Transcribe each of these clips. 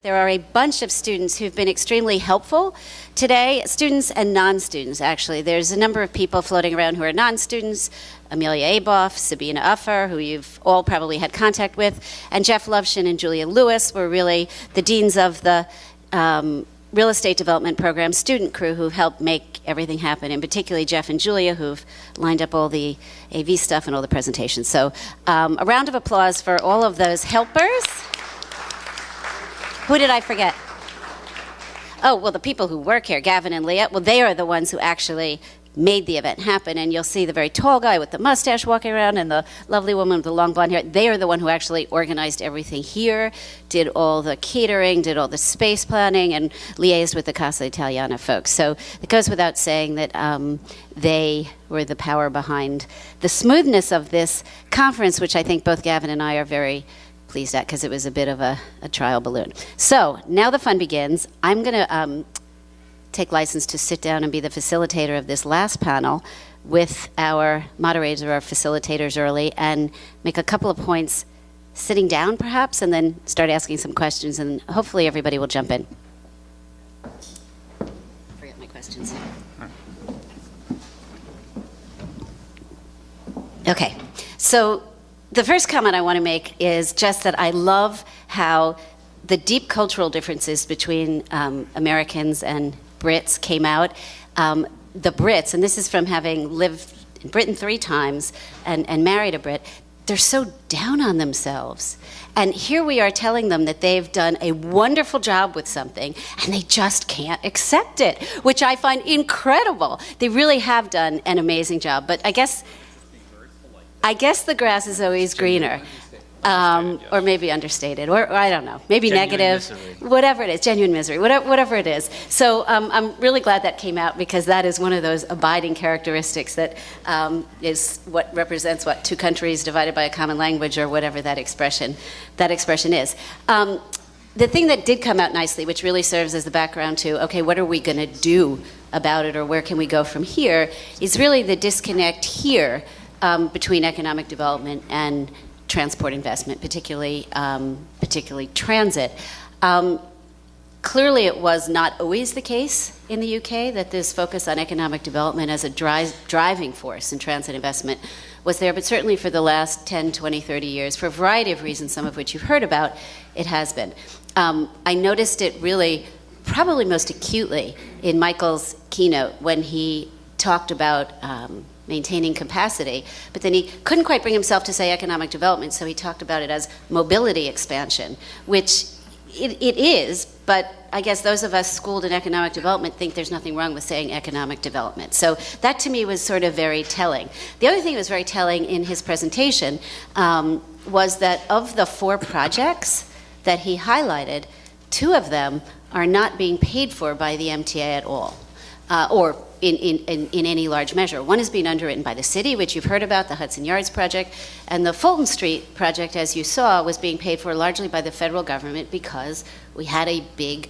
There are a bunch of students who've been extremely helpful today, students and non-students, actually. There's a number of people floating around who are non-students, Amelia Aboff, Sabina Uffer, who you've all probably had contact with, and Jeff Lovshin and Julia Lewis were really the deans of the real estate development program student crew who helped make everything happen, and particularly Jeff and Julia, who've lined up all the AV stuff and all the presentations. So a round of applause for all of those helpers. Who did I forget? Oh, well, the people who work here, Gavin and Leah, well, they are the ones who actually made the event happen. And you'll see the very tall guy with the mustache walking around and the lovely woman with the long blonde hair. They are the one who actually organized everything here, did all the catering, did all the space planning, and liaised with the Casa Italiana folks. So it goes without saying that they were the power behind the smoothness of this conference, which I think both Gavin and I are very pleased at, because it was a bit of a trial balloon. So now the fun begins. I'm going to take license to sit down and be the facilitator of this last panel with our moderators or our facilitators early, and make a couple of points sitting down perhaps, and then start asking some questions, and hopefully everybody will jump in. Forget my questions. Okay, so the first comment I want to make is just that I love how the deep cultural differences between Americans and Brits came out. The Brits, and this is from having lived in Britain 3 times and married a Brit, they're so down on themselves. And here we are telling them that they've done a wonderful job with something, and they just can't accept it, which I find incredible. They really have done an amazing job, but I guess the grass is always greener, or maybe understated, or I don't know, maybe genuine negative, misery. Whatever it is, genuine misery, whatever it is. So I'm really glad that came out, because that is one of those abiding characteristics that is what represents 2 countries divided by a common language, or whatever that expression is. The thing that did come out nicely, which really serves as the background to, okay, what are we going to do about it, or where can we go from here, is really the disconnect here between economic development and transport investment, particularly transit. Clearly, it was not always the case in the UK that this focus on economic development as a driving force in transit investment was there, but certainly for the last 10, 20, 30 years, for a variety of reasons, some of which you've heard about, it has been. I noticed it really, probably most acutely, in Michael's keynote when he talked about maintaining capacity, but then he couldn't quite bring himself to say economic development, so he talked about it as mobility expansion, which it is, but I guess those of us schooled in economic development think there's nothing wrong with saying economic development. So that to me was sort of very telling. The other thing that was very telling in his presentation was that of the 4 projects that he highlighted, 2 of them are not being paid for by the MTA at all, or in any large measure. One is being underwritten by the city, which you've heard about, the Hudson Yards project, and the Fulton Street project, as you saw, was being paid for largely by the federal government because we had a big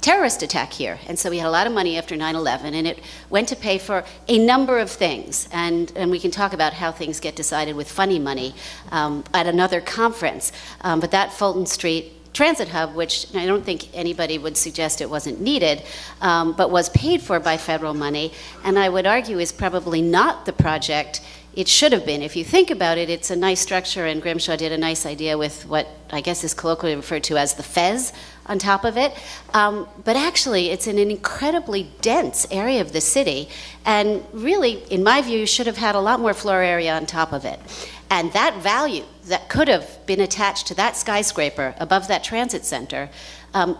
terrorist attack here. And so we had a lot of money after 9/11, and it went to pay for a number of things. And we can talk about how things get decided with funny money at another conference. But that Fulton Street transit hub, which I don't think anybody would suggest it wasn't needed, but was paid for by federal money, and I would argue is probably not the project it should have been. If you think about it, it's a nice structure, and Grimshaw did a nice idea with what I guess is colloquially referred to as the Fez on top of it. But actually, it's in an incredibly dense area of the city, and really, in my view, should have had a lot more floor area on top of it. And that value that could have been attached to that skyscraper above that transit center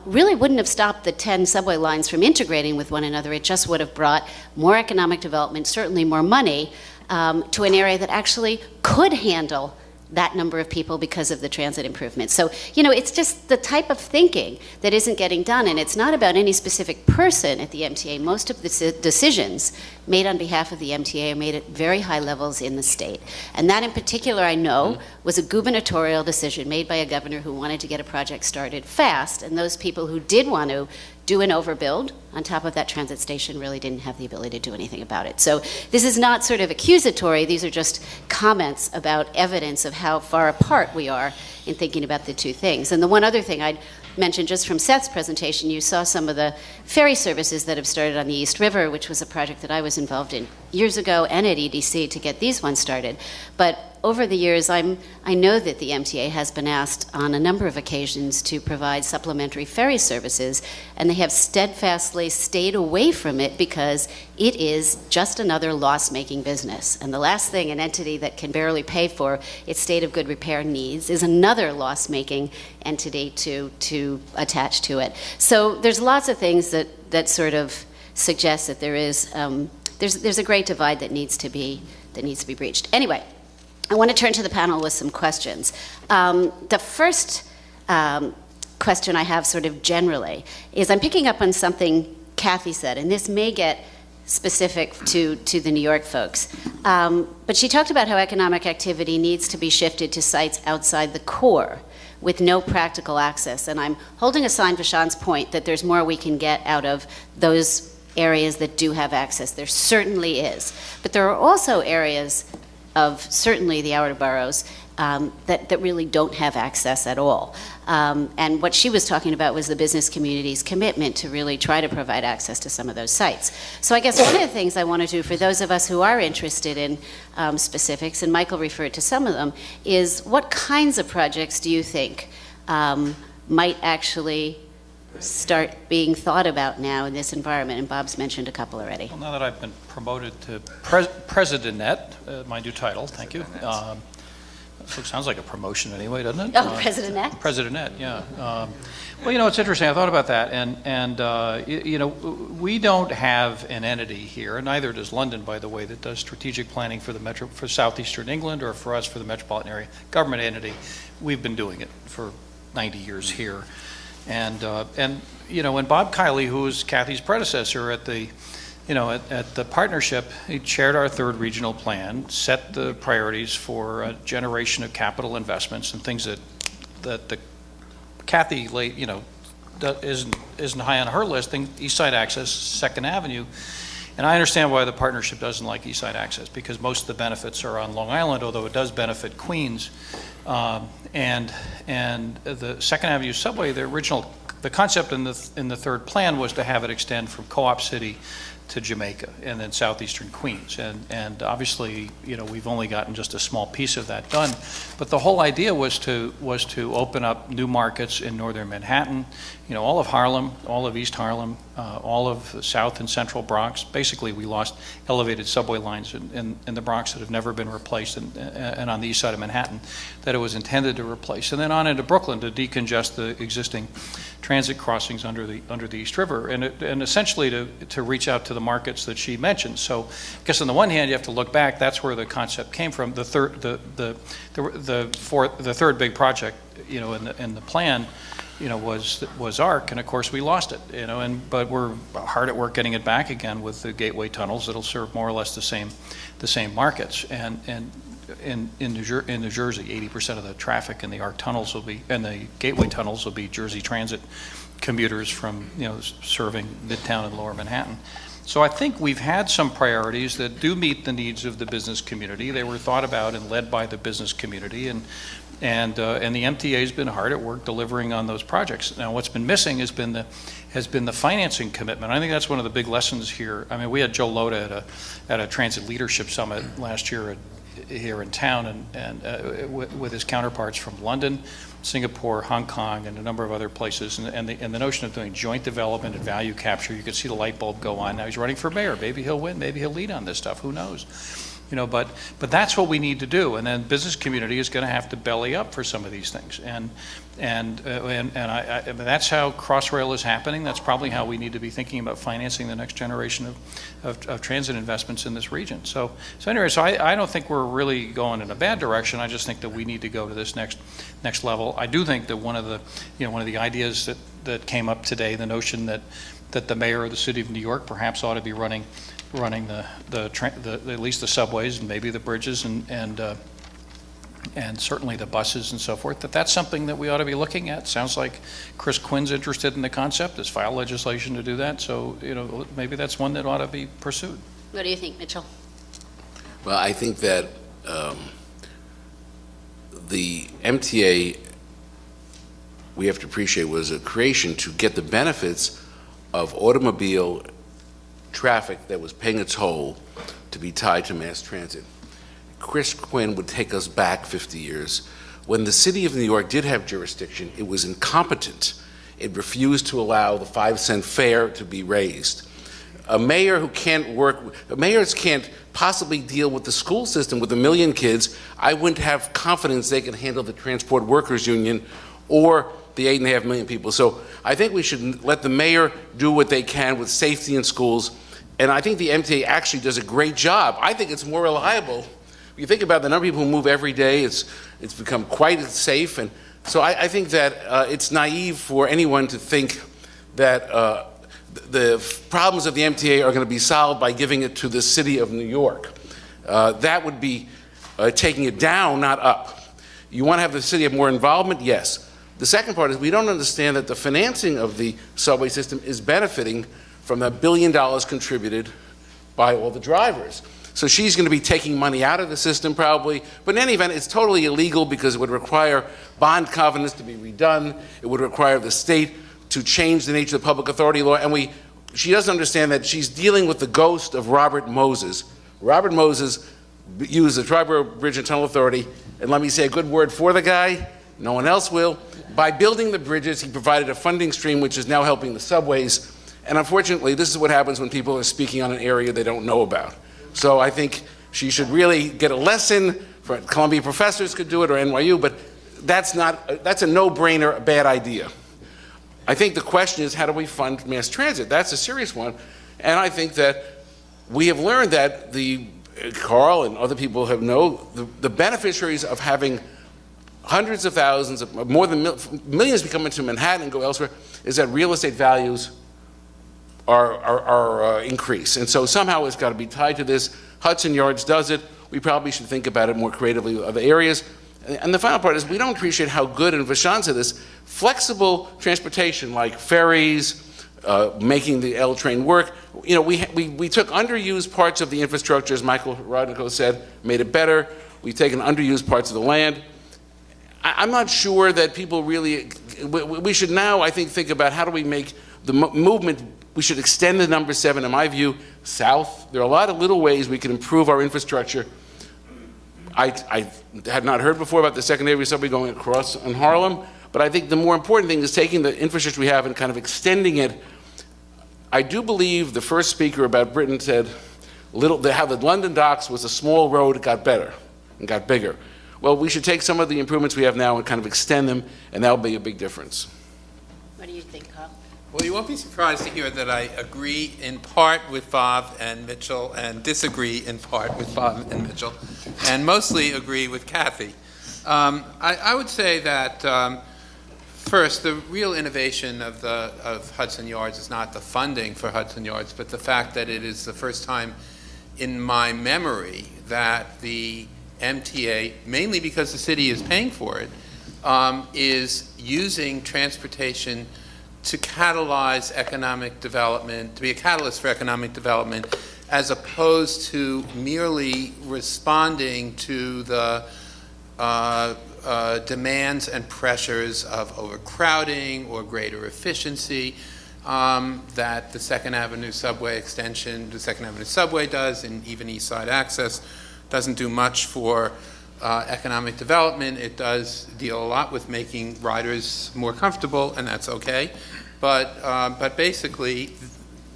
really wouldn't have stopped the 10 subway lines from integrating with one another. It just would have brought more economic development, certainly more money, to an area that actually could handle that number of people because of the transit improvements. So, it's just the type of thinking that isn't getting done, and it's not about any specific person at the MTA. Most of the decisions made on behalf of the MTA are made at very high levels in the state. And that in particular, I know, was a gubernatorial decision made by a governor who wanted to get a project started fast, and those people who did want to do an overbuild. On top of that, transit station really didn't have the ability to do anything about it. So this is not sort of accusatory. These are just comments about evidence of how far apart we are in thinking about the two things. And the one other thing I'd mention, just from Seth's presentation, you saw some of the ferry services that have started on the East River, which was a project that I was involved in years ago, and at EDC to get these ones started. But over the years, I know that the MTA has been asked on a number of occasions to provide supplementary ferry services, and they have steadfastly stayed away from it because it is just another loss-making business. And the last thing an entity that can barely pay for its state of good repair needs is another loss-making entity to attach to it. So there's lots of things that sort of suggest that there's a great divide that needs to be breached. Anyway, I want to turn to the panel with some questions. The first question I have sort of generally is I'm picking up on something Kathy said, and this may get specific to the New York folks. But she talked about how economic activity needs to be shifted to sites outside the core with no practical access. And I'm holding aside Vishaan's point that there's more we can get out of those areas that do have access. There certainly is. But there are also areas of certainly the outer boroughs that really don't have access at all. And what she was talking about was the business community's commitment to really try to provide access to some of those sites. So I guess one of the things I want to do for those of us who are interested in specifics, and Michael referred to some of them, is what kinds of projects do you think might actually start being thought about now in this environment? And Bob's mentioned a couple already. Well, now that I've been promoted to President-net, my new title, thank you. Sounds like a promotion anyway, doesn't it? Oh, President-net? President-net, yeah. Well, you know, it's interesting. I thought about that, and you know, we don't have an entity here, and neither does London, by the way, that does strategic planning for for southeastern England, or for us for the metropolitan area government entity. We've been doing it for 90 years here, and you know, when Bob Kiley, who was Kathy's predecessor at the at the partnership, he chaired our third regional plan, set the priorities for a generation of capital investments and things that the Kathy isn't high on her list. East Side Access, Second Avenue, and I understand why the partnership doesn't like East Side Access, because most of the benefits are on Long Island, although it does benefit Queens, and the Second Avenue subway. The concept in the third plan was to have it extend from Co-op City to Jamaica and then southeastern Queens, and obviously, you know, we've only gotten just a small piece of that done, but the whole idea was to open up new markets in northern Manhattan, you know, all of Harlem, all of East Harlem, all of the South and Central Bronx. Basically, we lost elevated subway lines in the Bronx that have never been replaced, and on the east side of Manhattan that it was intended to replace, and then on into Brooklyn to decongest the existing transit crossings under the East River, and essentially to reach out to the markets that she mentioned. So I guess on the one hand, you have to look back. That's where the concept came from. The third big project, you know, in the plan, you know, was ARC, and of course we lost it, you know, but we're hard at work getting it back again with the gateway tunnels that'll serve more or less the same markets. And in New Jersey, 80% of the traffic in the ARC tunnels will be, and the gateway tunnels will be Jersey Transit commuters from, you know, serving Midtown and Lower Manhattan. So I think we've had some priorities that do meet the needs of the business community. They were thought about and led by the business community, and the MTA has been hard at work delivering on those projects. Now, what's been missing has been the financing commitment. I think that's one of the big lessons here. I mean, we had Joe Loda at a transit leadership summit last year here in town, and with his counterparts from London, Singapore, Hong Kong, and a number of other places, and the notion of doing joint development and value capture. You could see the light bulb go on. Now he's running for mayor. Maybe he'll win. Maybe he'll lead on this stuff. Who knows? You know, but that's what we need to do. And then business community is going to have to belly up for some of these things. And that's how Crossrail is happening. That's probably how we need to be thinking about financing the next generation of transit investments in this region. So anyway, I don't think we're really going in a bad direction. I just think that we need to go to this next level. I do think that one of the ideas that came up today, the notion that the mayor of the city of New York perhaps ought to be running at least the subways and maybe the bridges and and certainly the buses and so forth, that's something that we ought to be looking at. Sounds like Chris Quinn's interested in the concept, has filed legislation to do that, so maybe that's one that ought to be pursued. What do you think, Mitchell? Well, I think that the MTA, we have to appreciate, was a creation to get the benefits of automobile traffic that was paying a toll to be tied to mass transit. Chris Quinn would take us back 50 years. When the city of New York did have jurisdiction, it was incompetent. It refused to allow the 5-cent fare to be raised. A mayor who mayors can't possibly deal with the school system with 1 million kids. I wouldn't have confidence they can handle the Transport Workers Union or the 8.5 million people. So I think we should let the mayor do what they can with safety in schools. And I think the MTA actually does a great job. I think it's more reliable. You think about the number of people who move every day, it's become quite safe. And so I think that it's naive for anyone to think that the problems of the MTA are going to be solved by giving it to the city of New York. That would be taking it down, not up. You want to have the city have more involvement? Yes. The second part is we don't understand that the financing of the subway system is benefiting from the $1 billion contributed by all the drivers. So she's going to be taking money out of the system probably, but in any event, it's totally illegal because it would require bond covenants to be redone. It would require the state to change the nature of the public authority law, and she doesn't understand that she's dealing with the ghost of Robert Moses. Robert Moses used the Triborough Bridge and Tunnel Authority, and let me say a good word for the guy, no one else will. By building the bridges, he provided a funding stream which is now helping the subways, and unfortunately, this is what happens when people are speaking on an area they don't know about. So I think she should really get a lesson. Columbia professors could do it, or NYU, but that's a no-brainer, a bad idea. I think the question is, how do we fund mass transit? That's a serious one. And I think that we have learned that Carl and other people have the beneficiaries of having hundreds of thousands, more than millions become into Manhattan and go elsewhere, is that real estate values are increased. And so somehow it's got to be tied to this. Hudson Yards does it. We probably should think about it more creatively with other areas. And the final part is we don't appreciate how good, and Vishaan said this, flexible transportation like ferries, making the L train work. We took underused parts of the infrastructure, as Michael Rodnico said, made it better. We've taken underused parts of the land. I'm not sure that people really, we should now, I think about how do we make the movement, we should extend the number 7, in my view, south. There are a lot of little ways we can improve our infrastructure. I had not heard before about the secondary subway going across in Harlem, but I think the more important thing is taking the infrastructure we have and kind of extending it. I do believe the first speaker about Britain said how the London docks was a small road, it got better and got bigger. Well, we should take some of the improvements we have now and kind of extend them, and that'll be a big difference. What do you think, Carl? Well, you won't be surprised to hear that I agree in part with Bob and Mitchell and disagree in part with Bob and Mitchell, and mostly agree with Kathy. I would say that first, the real innovation of Hudson Yards is not the funding for Hudson Yards, but the fact that it is the first time in my memory that the MTA, mainly because the city is paying for it, is using transportation to catalyze economic development, to be a catalyst for economic development, as opposed to merely responding to the demands and pressures of overcrowding or greater efficiency that the Second Avenue subway extension, the Second Avenue subway does, and even East Side Access doesn't do much for economic development. It does deal a lot with making riders more comfortable, and that's okay. But basically,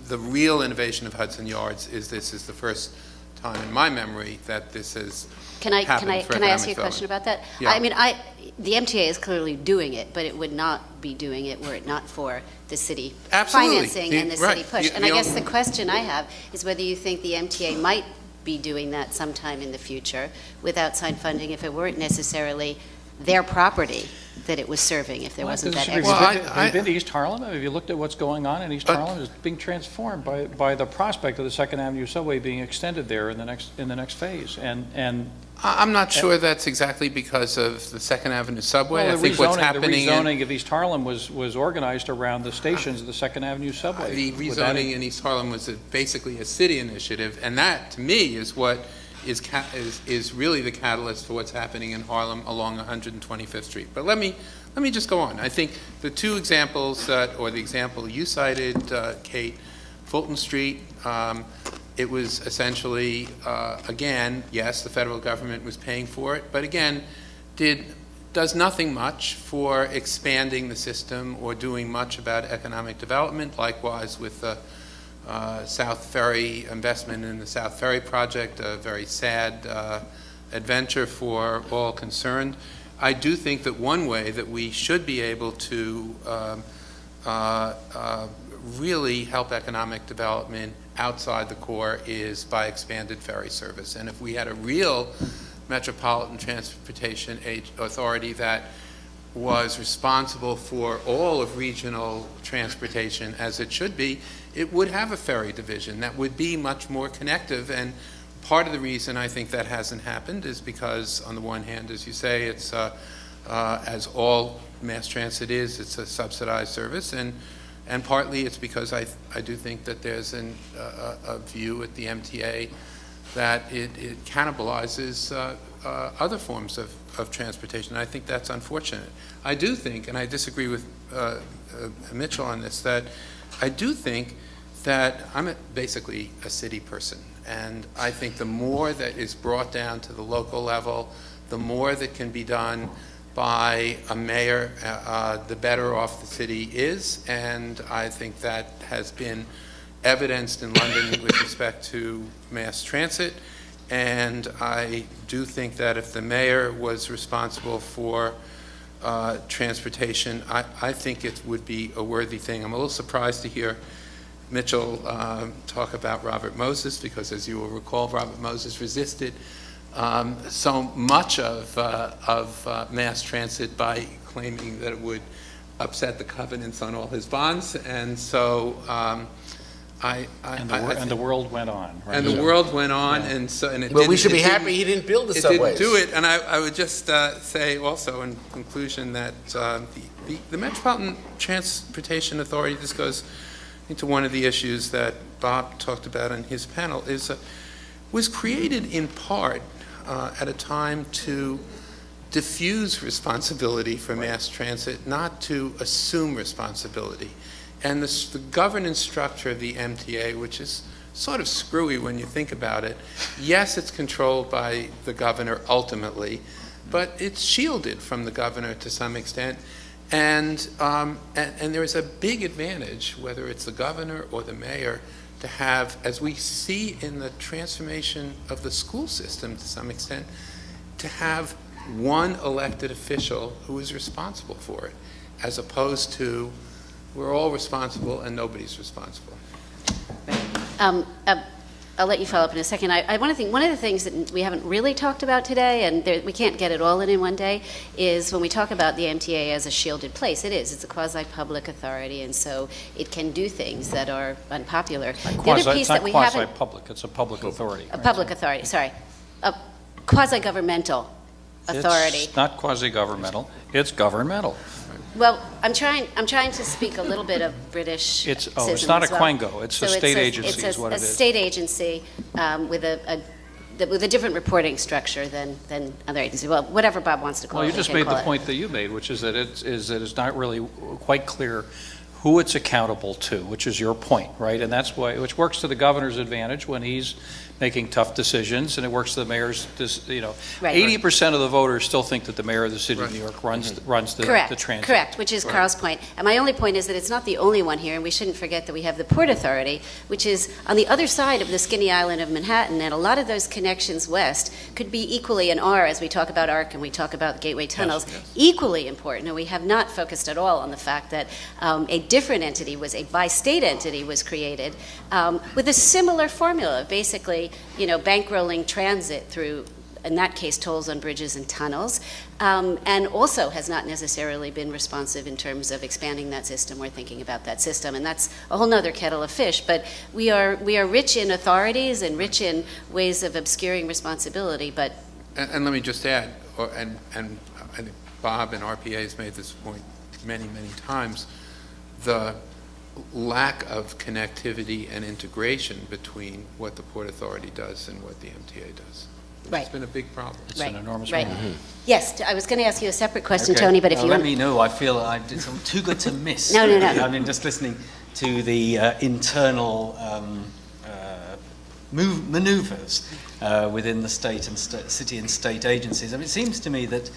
the real innovation of Hudson Yards is this is the first time in my memory that this is. Can I ask you a question about that? Yeah. I mean, the MTA is clearly doing it, but it would not be doing it were it not for the city financing and the city push. And I guess the question I have is whether you think the MTA might be doing that sometime in the future with outside funding if it weren't necessarily their property that it was serving, if there wasn't that extra. Have you been to East Harlem? Have you looked at what's going on in East Harlem? It's being transformed by the prospect of the Second Avenue subway being extended there in the next phase. And I'm not sure that's exactly because of the Second Avenue subway. Well, I think what's happening the rezoning of East Harlem was organized around the stations of the Second Avenue subway. The rezoning in East Harlem was basically a city initiative, and that, to me, is what is really the catalyst for what's happening in Harlem along 125th Street. But let me just go on. I think the two examples, or the example you cited, Kate, Fulton Street, it was essentially, again, yes, the federal government was paying for it, but again, does nothing much for expanding the system or doing much about economic development. Likewise with the South Ferry investment in the South Ferry project, a very sad adventure for all concerned. I do think that one way that we should be able to really help economic development outside the core is by expanded ferry service. And if we had a real Metropolitan Transportation Authority that was responsible for all of regional transportation as it should be, it would have a ferry division that would be much more connective. And part of the reason I think that hasn't happened is because, on the one hand, as you say, it's as all mass transit is, it's a subsidized service, and partly it's because I do think that there's a view at the MTA that it cannibalizes other forms of transportation. I think that's unfortunate. I do think, and I disagree with Mitchell on this, that I do think that I'm basically a city person, and I think the more that is brought down to the local level, the more that can be done by a mayor, the better off the city is, and I think that has been evidenced in London with respect to mass transit. And I do think that if the mayor was responsible for transportation, I think it would be a worthy thing. I'm a little surprised to hear Mitchell talk about Robert Moses, because as you will recall, Robert Moses resisted so much of mass transit by claiming that it would upset the covenants on all his bonds. And so the world went on, right? And the world went on, yeah. And it well, we should be happy he didn't build the subways. It didn't do it, and I would just say also in conclusion that the Metropolitan Transportation Authority, this goes into one of the issues that Bob talked about in his panel, was created in part at a time to diffuse responsibility for mass transit, not to assume responsibility. And the governance structure of the MTA, which is sort of screwy when you think about it, yes, it's controlled by the governor ultimately, but it's shielded from the governor to some extent. And there is a big advantage, whether it's the governor or the mayor, to have, as we see in the transformation of the school system to some extent, to have one elected official who is responsible for it, as opposed to we're all responsible and nobody's responsible. I'll let you follow up in a second. I want to think, one of the things that we haven't really talked about today, and we can't get it all in one day, is when we talk about the MTA as a shielded place. It is. It's a quasi-public authority, and so it can do things that are unpopular. It's not quasi-public. It's a public authority. A public authority, sorry. A quasi-governmental authority. It's not quasi-governmental. It's governmental. Well, I'm trying to speak a little bit of British. It's not a quango. It's a state agency, is what it is. It's a state agency with a different reporting structure than other agencies. Well, whatever Bob wants to call it. Well, you just made the point that you made, which is that it's not really quite clear who it's accountable to, which is your point, right? And that's why, which works to the governor's advantage when he's making tough decisions, and it works to the mayor's, 80% of the voters still think that the mayor of the city of New York runs the transit. Correct, which is Carl's point. And my only point is that it's not the only one here, and we shouldn't forget that we have the Port Authority, which is on the other side of the skinny island of Manhattan, and a lot of those connections west could be equally, and are, as we talk about ARC and we talk about gateway tunnels, equally important. And we have not focused at all on the fact that a different entity, a bi-state entity was created with a similar formula, basically, bankrolling transit through, in that case, tolls on bridges and tunnels, and also has not necessarily been responsive in terms of expanding that system or thinking about that system. And that's a whole nother kettle of fish. But we are rich in authorities and rich in ways of obscuring responsibility, but And let me just add, and I think Bob and RPA has made this point many, many times, the lack of connectivity and integration between what the Port Authority does and what the MTA does. Right. It's been a big problem. It's an enormous right. problem. Yes, I was going to ask you a separate question, Okay. Tony, but if Well, you let want... me know. I feel it's too good to miss. No. I mean, just listening to the internal manoeuvres within the state and city and state agencies. I mean, it seems to me that,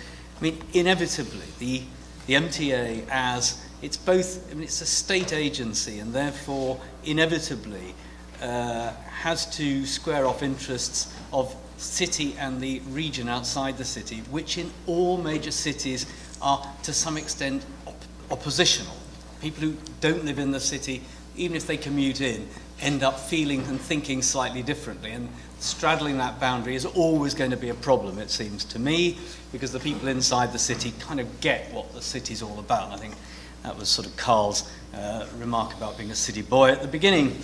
inevitably, the MTA as it's both. I mean, it's a state agency, and therefore, inevitably, has to square off interests of city and the region outside the city, which in all major cities are to some extent oppositional. People who don't live in the city, even if they commute in, end up feeling and thinking slightly differently, and straddling that boundary is always going to be a problem, it seems to me, because the people inside the city kind of get what the city's all about. And I think that was sort of Carl's remark about being a city boy at the beginning.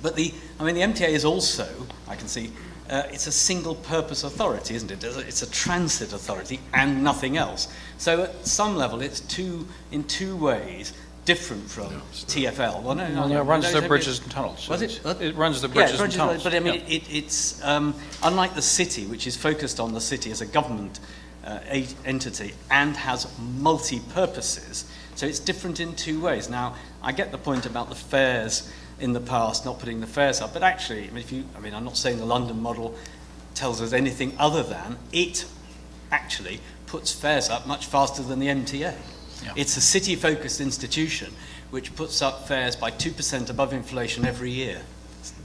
But the MTA is also, I can see, it's a single-purpose authority, isn't it? It's a transit authority and nothing else. So at some level, it's in two ways different from TfL. Well, It runs their bridges and tunnels. Was it? It runs the bridges and tunnels. But I mean, it's unlike the city, which is focused on the city as a government entity and has multi-purposes. So it's different in two ways. Now, I get the point about the fares in the past, not putting the fares up, but actually, I'm not saying the London model tells us anything other than it actually puts fares up much faster than the MTA. Yeah. It's a city-focused institution which puts up fares by 2% above inflation every year.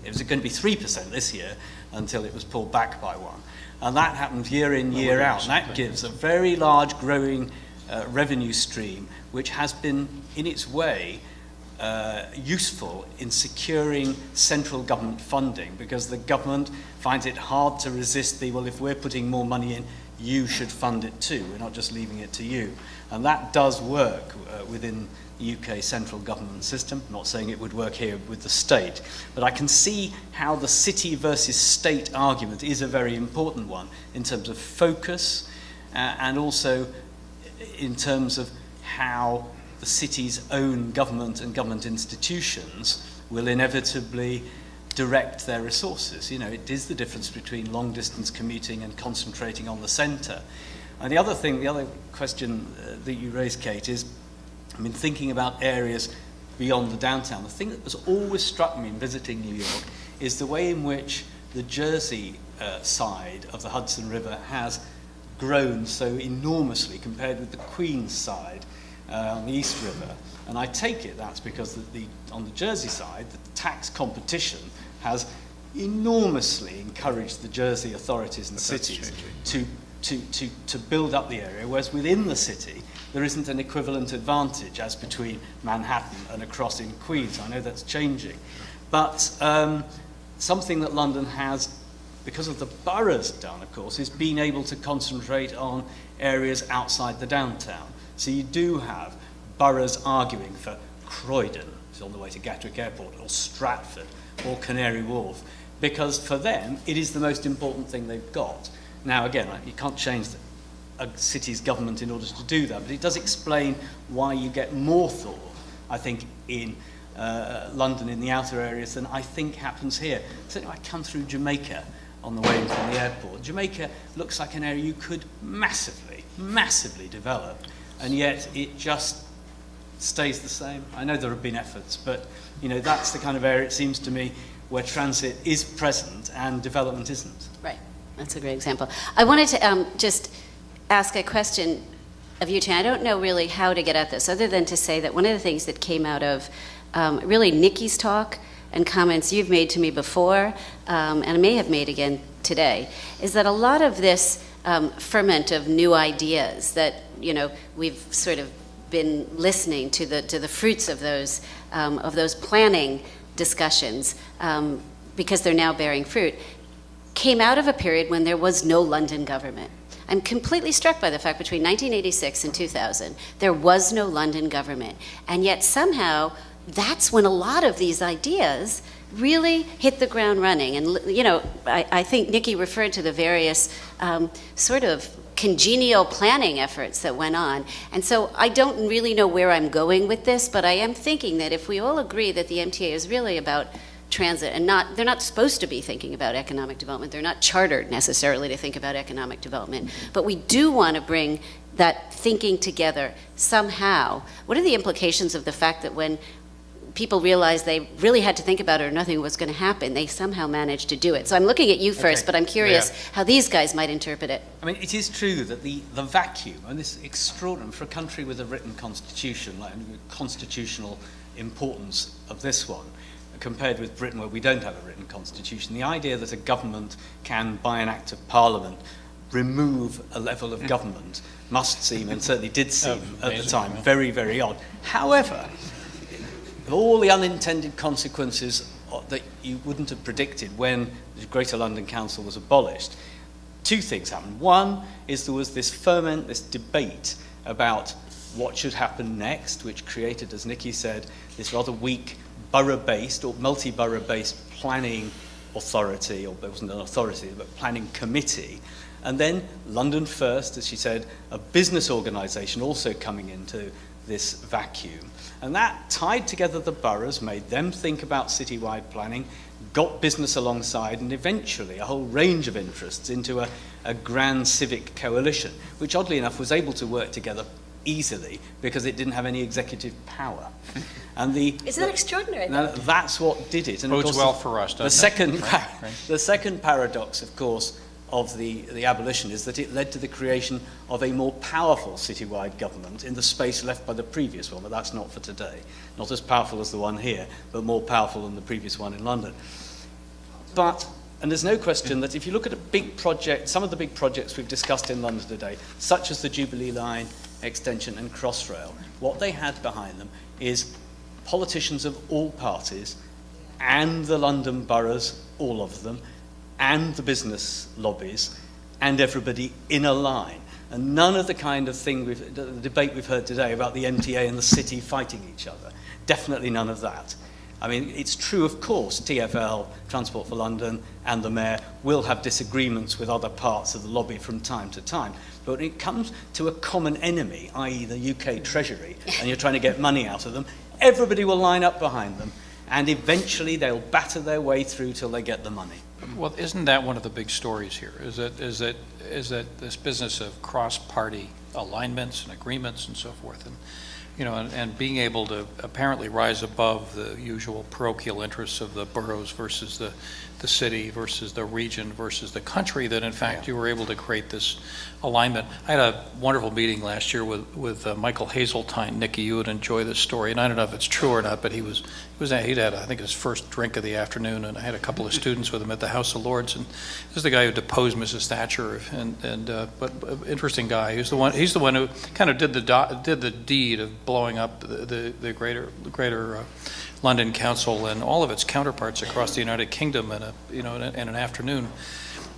It was going to be 3% this year until it was pulled back by 1%. And that happens year in, year out. And that gives a very large growing revenue stream, which has been, in its way, useful in securing central government funding, because the government finds it hard to resist if we're putting more money in, you should fund it too. We're not just leaving it to you. And that does work within the UK central government system. I'm not saying it would work here with the state, but I can see how the city versus state argument is a very important one in terms of focus and also in terms of how the city's own government and government institutions will inevitably direct their resources. It is the difference between long-distance commuting and concentrating on the centre. And the other question that you raised, Kate, is, thinking about areas beyond the downtown, the thing that has always struck me in visiting New York is the way in which the Jersey side of the Hudson River has grown so enormously compared with the Queens side on the East River. And I take it that's because on the Jersey side, the tax competition has enormously encouraged the Jersey authorities and cities to build up the area, whereas within the city, there isn't an equivalent advantage as between Manhattan and across in Queens. I know that's changing. But something that London has, because of the boroughs done, of course, is being able to concentrate on areas outside the downtown. So you do have boroughs arguing for Croydon, which is on the way to Gatwick Airport, or Stratford, or Canary Wharf, because for them, it is the most important thing they've got. Now, again, you can't change a city's government in order to do that, but it does explain why you get more thought, I think, in London, in the outer areas, than I think happens here. Certainly, I come through Jamaica on the way in from the airport. Jamaica looks like an area you could massively develop, and yet it just stays the same. I know there have been efforts, but that's the kind of area, it seems to me, where transit is present and development isn't. Right, that's a great example. I wanted to just ask a question of you two. I don't know really how to get at this, other than to say that one of the things that came out of really Nicky's talk and comments you've made to me before, and I may have made again today, is that a lot of this ferment of new ideas that we've sort of been listening to the fruits of those planning discussions, because they're now bearing fruit, came out of a period when there was no London government. I'm completely struck by the fact between 1986 and 2000, there was no London government. And yet somehow, that's when a lot of these ideas really hit the ground running. And, I think Nicky referred to the various sort of congenial planning efforts that went on. And so I don't really know where I'm going with this, but I am thinking that if we all agree that the MTA is really about transit and they're not supposed to be thinking about economic development, they're not chartered necessarily to think about economic development, but we do want to bring that thinking together somehow. What are the implications of the fact that when people realized they really had to think about it or nothing was going to happen, they somehow managed to do it? So I'm looking at you first, but I'm curious how these guys might interpret it. I mean, it is true that the vacuum, and this is extraordinary for a country with a written constitution, like constitutional importance of this one, compared with Britain where we don't have a written constitution, the idea that a government can, by an act of parliament, remove a level of government must seem, and certainly did seem at the time, very, very odd. However, all the unintended consequences that you wouldn't have predicted when the Greater London Council was abolished, two things happened. One is there was this ferment, this debate about what should happen next, which created, as Nicky said, this rather weak borough-based or multi-borough-based planning authority, or there wasn't an authority, but planning committee. And then London First, as she said, a business organisation also coming into this vacuum. And that tied together the boroughs, made them think about citywide planning, got business alongside, and eventually a whole range of interests into a grand civic coalition, which oddly enough was able to work together easily because it didn't have any executive power. And Isn't that extraordinary? That's what did it. And Bodes of course, well for us, doesn't it? The second paradox, of course, of the abolition is that it led to the creation of a more powerful citywide government in the space left by the previous one, but that's not for today. Not as powerful as the one here, but more powerful than the previous one in London. And there's no question that if you look at a big project, some of the big projects we've discussed in London today, such as the Jubilee Line extension and Crossrail, what they had behind them is politicians of all parties and the London boroughs, all of them, and the business lobbies, and everybody in a line. And none of the kind of thing, the debate we've heard today about the MTA and the city fighting each other, definitely none of that. I mean, it's true, of course, TfL, Transport for London, and the Mayor will have disagreements with other parts of the lobby from time to time. But when it comes to a common enemy, i.e. the UK Treasury, and you're trying to get money out of them, everybody will line up behind them, and eventually they'll batter their way through till they get the money. Well, isn't that one of the big stories here? Is that this business of cross-party alignments and agreements and so forth, and being able to apparently rise above the usual parochial interests of the boroughs versus the city versus the region versus the country, that in fact you were able to create this alignment. I had a wonderful meeting last year with Michael Hazeltine. Nicky, you would enjoy this story, and I don't know if it's true or not, but he'd had, I think, his first drink of the afternoon, and I had a couple of students with him at the House of Lords, and this is the guy who deposed Mrs. Thatcher, but interesting guy. He's the one who kind of did the deed of blowing up the greater London Council and all of its counterparts across the United Kingdom in an afternoon.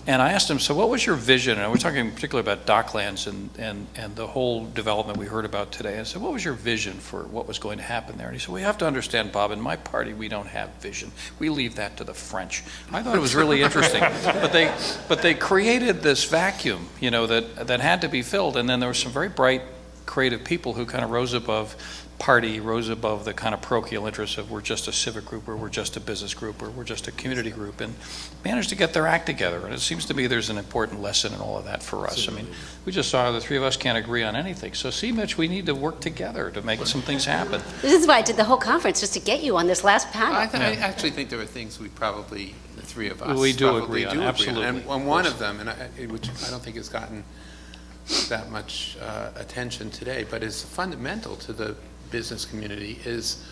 And I asked him, so what was your vision? And we're talking particularly about Docklands and the whole development we heard about today. I said, what was your vision for what was going to happen there? And he said, well, you have to understand, Bob, in my party, we don't have vision. We leave that to the French. I thought it was really interesting. But they created this vacuum, that had to be filled. And then there were some very bright, creative people who kind of rose above the kind of parochial interests of we're just a civic group, or we're just a business group, or we're just a community group, and managed to get their act together. And it seems to me there's an important lesson in all of that for us. Absolutely. I mean, we just saw the three of us can't agree on anything. So see, Mitch, we need to work together to make some things happen. This is why I did the whole conference, just to get you on this last panel. I actually think there are things the three of us we do probably agree on, absolutely. And one of them, which I don't think has gotten that much attention today, but is fundamental to the business community, is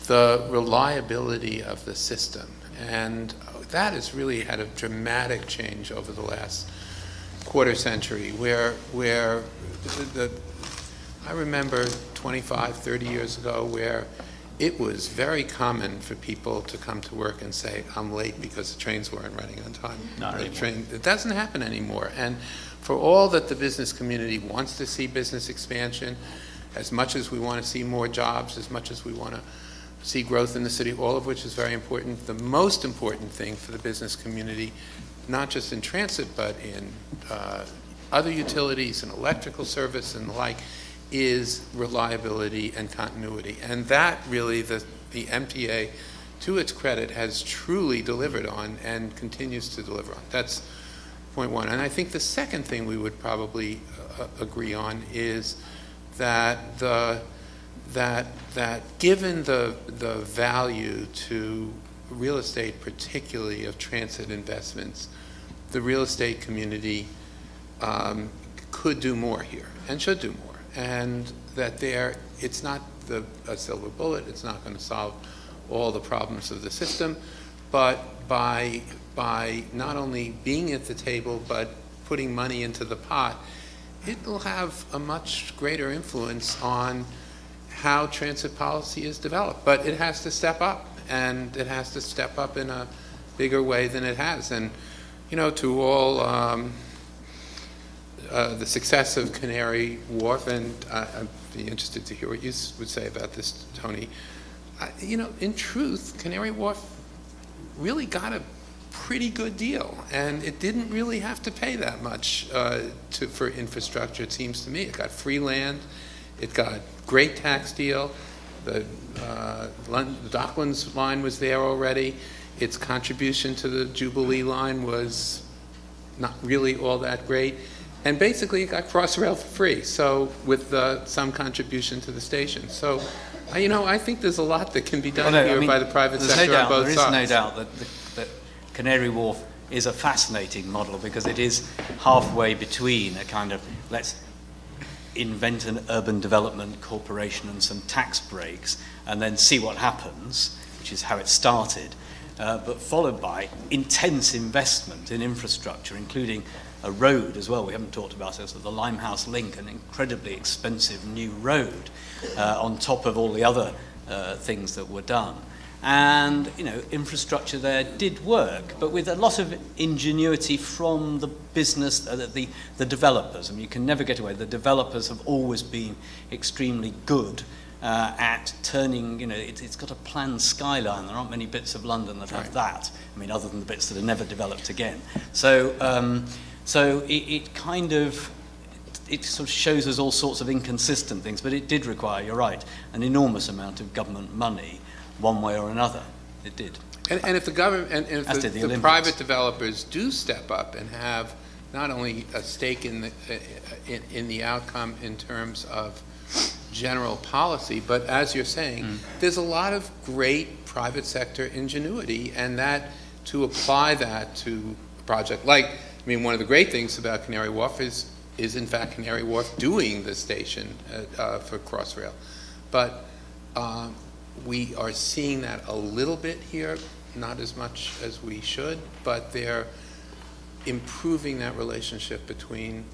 the reliability of the system. And that has really had a dramatic change over the last quarter century, where I remember 25, 30 years ago where it was very common for people to come to work and say, I'm late because the trains weren't running on time. It doesn't happen anymore. And for all that the business community wants to see business expansion, as much as we want to see more jobs, as much as we want to see growth in the city, all of which is very important. The most important thing for the business community, not just in transit, but in other utilities and electrical service and the like, is reliability and continuity. And that really, the MTA, to its credit, has truly delivered on and continues to deliver on. That's point one. And I think the second thing we would probably agree on is that that given the value to real estate, particularly of transit investments, the real estate community could do more here and should do more. And that it's not a silver bullet, it's not going to solve all the problems of the system, but by not only being at the table, but putting money into the pot, it will have a much greater influence on how transit policy is developed. But it has to step up, and it has to step up in a bigger way than it has. And, you know, to all the success of Canary Wharf, and I'd be interested to hear what you would say about this, Tony. You know, in truth, Canary Wharf really got a pretty good deal, and it didn't really have to pay that much for infrastructure, it seems to me. It got free land, it got great tax deal, the Docklands line was there already, its contribution to the Jubilee line was not really all that great, and basically it got Crossrail for free, so with some contribution to the station. So, you know, I think there's a lot that can be done by the private sector on both sides. There is no doubt that Canary Wharf is a fascinating model because it is halfway between a kind of, let's invent an urban development corporation and some tax breaks and then see what happens, which is how it started, but followed by intense investment in infrastructure, including a road as well. We haven't talked about it, so the Limehouse Link, an incredibly expensive new road on top of all the other things that were done. And, you know, infrastructure there did work, but with a lot of ingenuity from the business, the developers. I mean, you can never get away. The developers have always been extremely good at turning, you know, it's got a planned skyline. There aren't many bits of London that have that. I mean, other than the bits that are never developed again. So it kind of, it sort of shows us all sorts of inconsistent things, but it did require, you're right, an enormous amount of government money, one way or another. It did. And if the government and if the private developers do step up and have not only a stake in the outcome in terms of general policy, but as you're saying, there's a lot of great private sector ingenuity, and that to apply that to a project like, I mean, one of the great things about Canary Wharf is in fact Canary Wharf doing the station for Crossrail, but we are seeing that a little bit here, not as much as we should, but they're improving that relationship between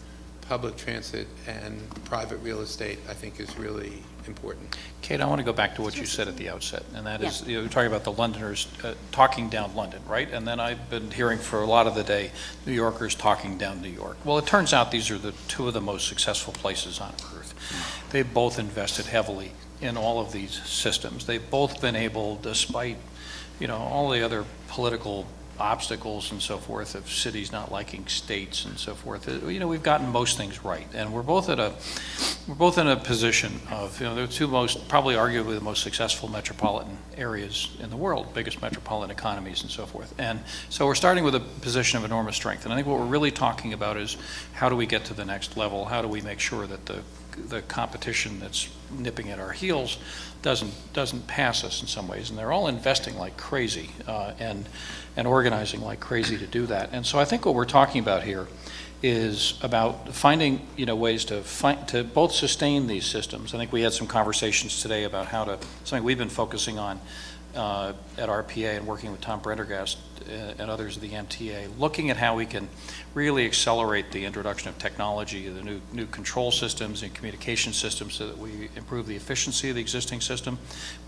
public transit and private real estate, I think, is really important. Kate, I want to go back to what you said at the outset, and that is, you know, you're talking about the Londoners talking down London, right? And then I've been hearing for a lot of the day, New Yorkers talking down New York. Well, it turns out these are the two of the most successful places on earth. They've both invested heavily in all of these systems. They've both been able, despite, you know, all the other political obstacles and so forth of cities not liking states and so forth, you know, we've gotten most things right, and we're both in a position of, you know, they're two most, probably arguably the most successful metropolitan areas in the world, biggest metropolitan economies and so forth. And so we're starting with a position of enormous strength, and I think what we're really talking about is how do we get to the next level? How do we make sure that the competition that's nipping at our heels doesn't pass us in some ways? And they're all investing like crazy and organizing like crazy to do that. And so I think what we're talking about here is about finding, you know, ways to both sustain these systems. I think we had some conversations today about something we've been focusing on at RPA and working with Tom Prendergast and others of the MTA, looking at how we can really accelerate the introduction of technology, the new control systems and communication systems, so that we improve the efficiency of the existing system,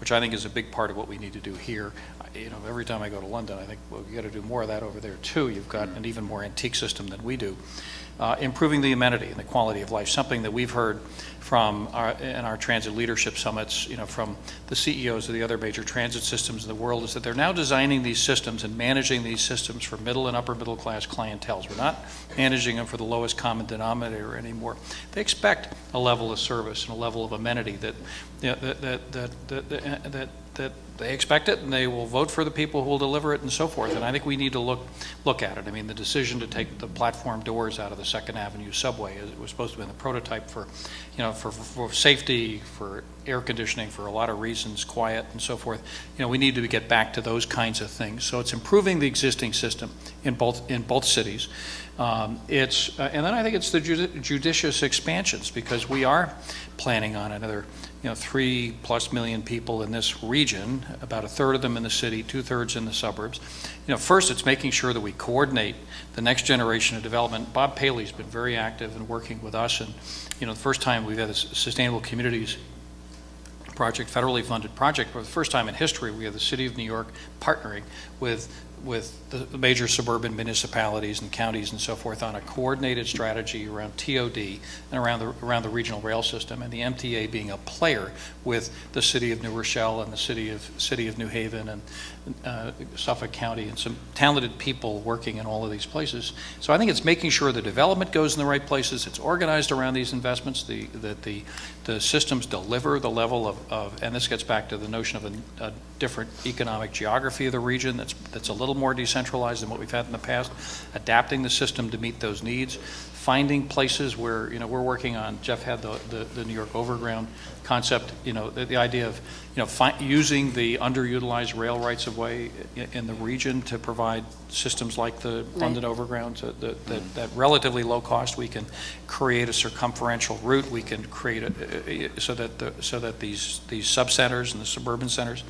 which I think is a big part of what we need to do here. You know, every time I go to London, I think, well, you got to do more of that over there too. You've got an even more antique system than we do. improving the amenity and the quality of life, something that we've heard from in our transit leadership summits, from the CEOs of the other major transit systems in the world, is that they're now designing these systems and managing these systems for middle and upper middle class clienteles. We're not managing them for the lowest common denominator anymore. They expect a level of service and a level of amenity that they expect it, and they will vote for the people who will deliver it, and so forth. And I think we need to look at it. I mean, the decision to take the platform doors out of the Second Avenue subway, it was supposed to be the prototype for safety, for air conditioning, for a lot of reasons, quiet and so forth. We need to get back to those kinds of things. So it's improving the existing system in both cities. And then I think it's the judicious expansions, because we are planning on another 3+ million people in this region, about a third of them in the city, 2/3 in the suburbs. First, it's making sure that we coordinate the next generation of development. Bob Paley's been very active in working with us, and the first time we've had a Sustainable Communities project, federally funded project, for the first time in history, we have the City of New York partnering with the major suburban municipalities and counties and so forth on a coordinated strategy around TOD and around the regional rail system, and the MTA being a player with the City of New Rochelle and the City of New Haven and Suffolk County, and some talented people working in all of these places. So I think it's making sure the development goes in the right places, it's organized around these investments, that the systems deliver the level of, and this gets back to the notion of a different economic geography of the region that's a little more decentralized than what we've had in the past, adapting the system to meet those needs, finding places where, we're working on, Jeff had the New York Overground concept, the idea of, using the underutilized rail rights of way in the region to provide systems like the London Overground, that relatively low cost, we can create a circumferential route, we can create so that these sub-centers and the suburban centers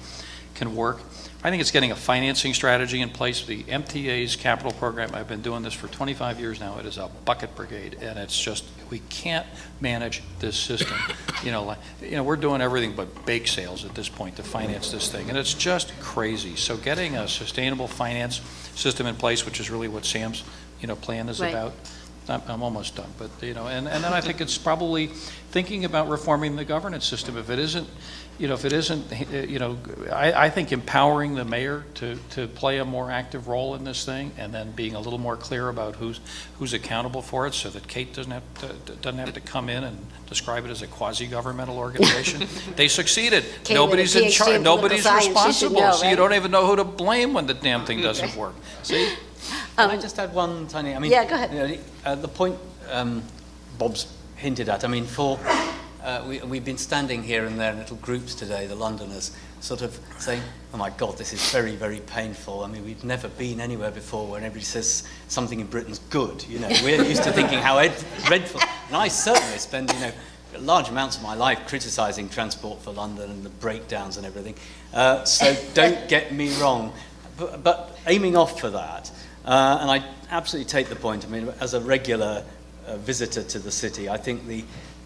can work. I think it's getting a financing strategy in place. The MTA's capital program, I've been doing this for 25 years now, it is a bucket brigade, and it's just, we can't manage this system. We're doing everything but bake sales at this point to finance this thing, and it's just crazy. So getting a sustainable finance system in place, which is really what Sam's, plan is about. I'm almost done, but, and then I think it's probably thinking about reforming the governance system. If it isn't, I think empowering the mayor to play a more active role in this thing, and then being a little more clear about who's accountable for it, so that Kate doesn't have to come in and describe it as a quasi-governmental organization. They succeeded. Kate, nobody's in charge. Nobody's responsible. Know, so you don't even know who to blame when the damn thing doesn't work. See? Can I just add one tiny? Yeah, go ahead. The point Bob's hinted at. We've been standing here and there in little groups today, the Londoners, sort of saying, "Oh my God, this is very, very painful." We've never been anywhere before where everybody says something in Britain's good. We're used to thinking how dreadful. And I certainly spend, large amounts of my life criticising transport for London and the breakdowns and everything. So don't get me wrong, but aiming off for that. And I absolutely take the point. As a regular visitor to the city, I think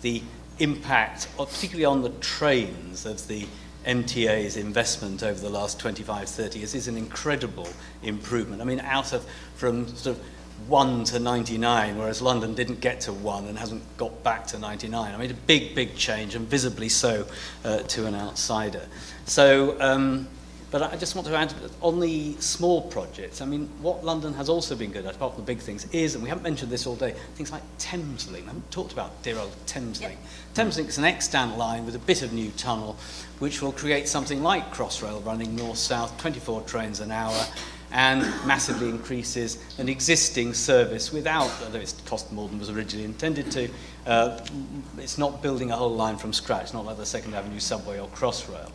the impact, particularly on the trains, of the MTA's investment over the last 25, 30 years is an incredible improvement. From sort of 1 to 99, whereas London didn't get to 1 and hasn't got back to 99. A big change, and visibly so to an outsider. So, but I just want to add, on the small projects, what London has also been good at, apart from the big things, is, and we haven't mentioned this all day, things like Thameslink. I haven't talked about dear old Thameslink. Yep. Thameslink is an extant line with a bit of new tunnel, which will create something like Crossrail running north-south, 24 trains an hour, and massively increases an existing service without, although it's cost more than was originally intended to, it's not building a whole line from scratch, not like the Second Avenue subway or Crossrail.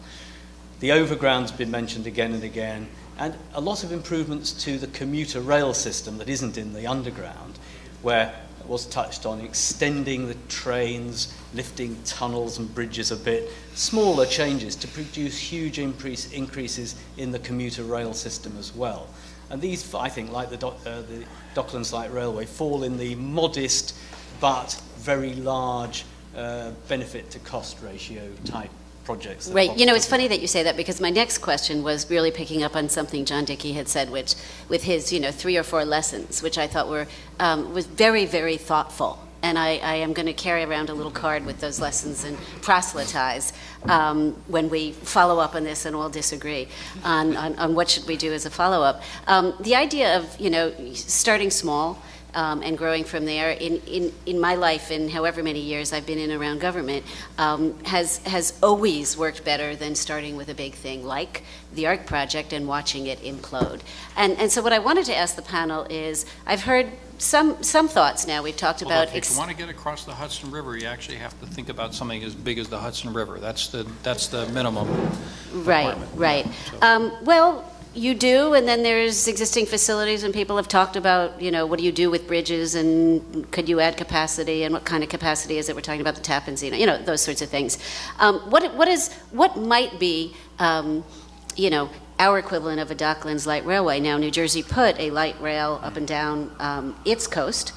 The overground's been mentioned again and again, and a lot of improvements to the commuter rail system that isn't in the underground, where it was touched on extending the trains, lifting tunnels and bridges a bit, smaller changes to produce huge increases in the commuter rail system as well. And these, I think, like the Docklands Light Railway, fall in the modest but very large benefit to cost ratio type projects. that Right. Bob's You know, it's talking funny that you say that, because my next question was really picking up on something John Dickie had said, which with his, 3 or 4 lessons, which I thought was very, very thoughtful. And I am going to carry around a little card with those lessons and proselytize when we follow up on this and all disagree on what should we do as a follow-up. The idea of, starting small, and growing from there in my life, in however many years I've been in around government, has always worked better than starting with a big thing like the ARC project and watching it implode. And so what I wanted to ask the panel is, I've heard some thoughts now. We've talked Well, about... if you want to get across the Hudson River, you actually have to think about something as big as the Hudson River. That's the minimum requirement. Right. So- Well, you do, and then there's existing facilities, and people have talked about, what do you do with bridges, and could you add capacity, and what kind of capacity is it? We're talking about the Tappans, those sorts of things. What might be, our equivalent of a Docklands light railway? Now, New Jersey put a light rail up and down its coast,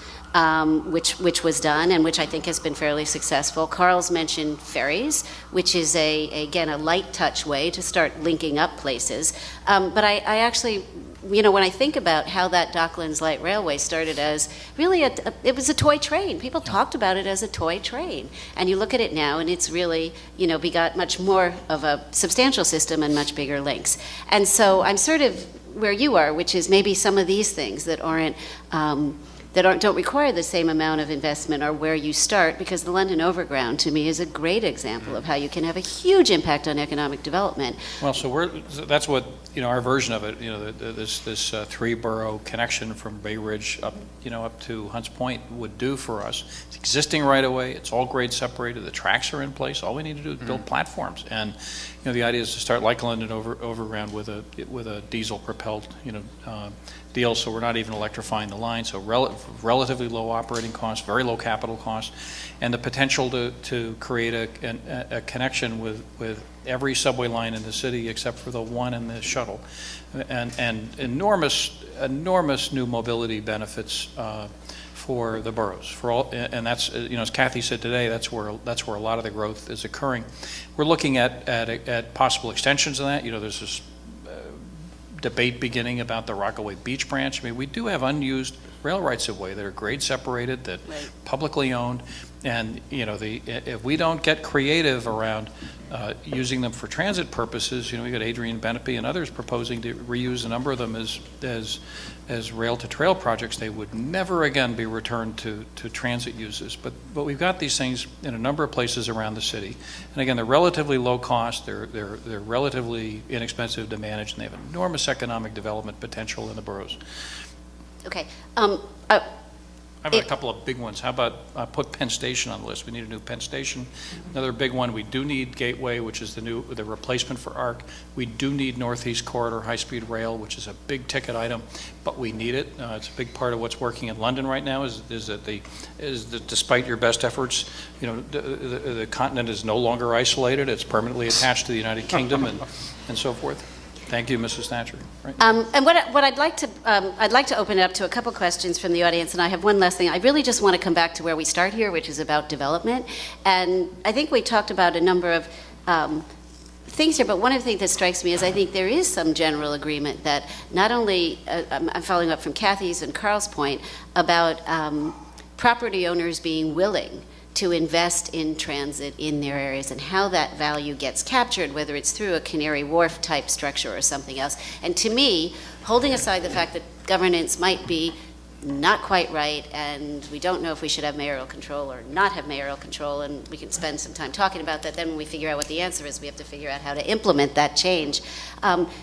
which was done, and which I think has been fairly successful. Carl's mentioned ferries, which is again a light touch way to start linking up places. But I actually, when I think about how that Docklands Light Railway started as really it was a toy train. People talked about it as a toy train, and you look at it now, and it's really begot much more of a substantial system and much bigger links. And so I'm sort of where you are, which is maybe some of these things that don't require the same amount of investment are where you start, because the London Overground, to me, is a great example of how you can have a huge impact on economic development. Well, that's what, our version of it, this 3-borough connection from Bay Ridge up to Hunts Point would do for us. It's existing right away. It's all grade separated. The tracks are in place. All we need to do is build platforms. And, the idea is to start like London Overground with a diesel propelled, deal, so we're not even electrifying the line, so relatively low operating costs, very low capital costs, and the potential to create a connection with every subway line in the city except for the one in the shuttle, and enormous new mobility benefits for the boroughs, and that's, as Kathy said today, that's where a lot of the growth is occurring. We're looking at possible extensions of that. There's this debate beginning about the Rockaway Beach branch. I mean, we do have unused rail rights of way that are grade separated, that publicly owned, and if we don't get creative around using them for transit purposes, we got Adrian Benepe and others proposing to reuse a number of them as rail to trail projects. They would never again be returned to transit uses. But we've got these things in a number of places around the city, and again, they're relatively low cost. They're relatively inexpensive to manage, and they have enormous economic development potential in the boroughs. Okay. I have a couple of big ones. How about put Penn Station on the list? We need a new Penn Station. Another big one, we do need Gateway, which is the replacement for ARC. We do need Northeast Corridor high-speed rail, which is a big ticket item, but we need it. It's a big part of what's working in London right now. Is that despite your best efforts, the continent is no longer isolated. It's permanently attached to the United Kingdom and so forth. Thank you, Mrs. Thatcher. Right. And what I'd like to open it up to a couple questions from the audience, and I have one last thing. I really just want to come back to where we start here, which is about development. And I think we talked about a number of things here, but one of the things that strikes me is I think there is some general agreement that not only, I'm following up from Kathy's and Carl's point about property owners being willing to invest in transit in their areas and how that value gets captured, whether it's through a Canary Wharf type structure or something else. And to me, holding aside the fact that governance might be not quite right, and we don't know if we should have mayoral control or not have mayoral control, and we can spend some time talking about that. Then when we figure out what the answer is, we have to figure out how to implement that change.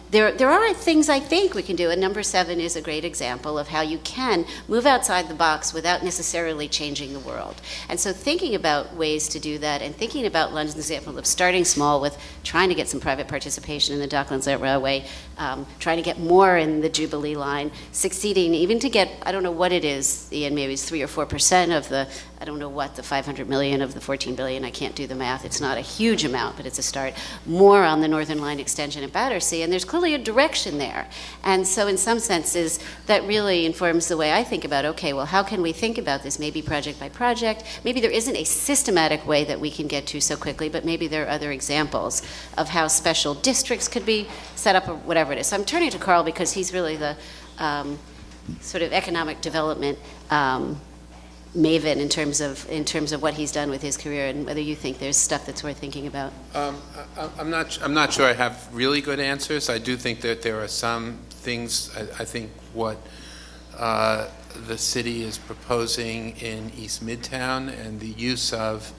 There are things I think we can do, and number 7 is a great example of how you can move outside the box without necessarily changing the world. And so thinking about ways to do that, and thinking about London's example of starting small with trying to get some private participation in the Docklands Light Railway, trying to get more in the Jubilee line, succeeding even to get, I don't know know what it is, Ian, maybe it's 3 or 4% of the, I don't know what, the 500 million of the 14 billion, I can't do the math, it's not a huge amount, but it's a start, more on the Northern Line extension at Battersea, and there's clearly a direction there. And so in some senses, that really informs the way I think about, okay, well, how can we think about this, maybe project by project? Maybe there isn't a systematic way that we can get to so quickly, but maybe there are other examples of how special districts could be set up or whatever it is. So I'm turning to Carl because he's really the sort of economic development maven in terms of what he's done with his career, and whether you think there's stuff that's worth thinking about. I'm not sure I have really good answers. I do think that there are some things. I think what the city is proposing in East Midtown and the use of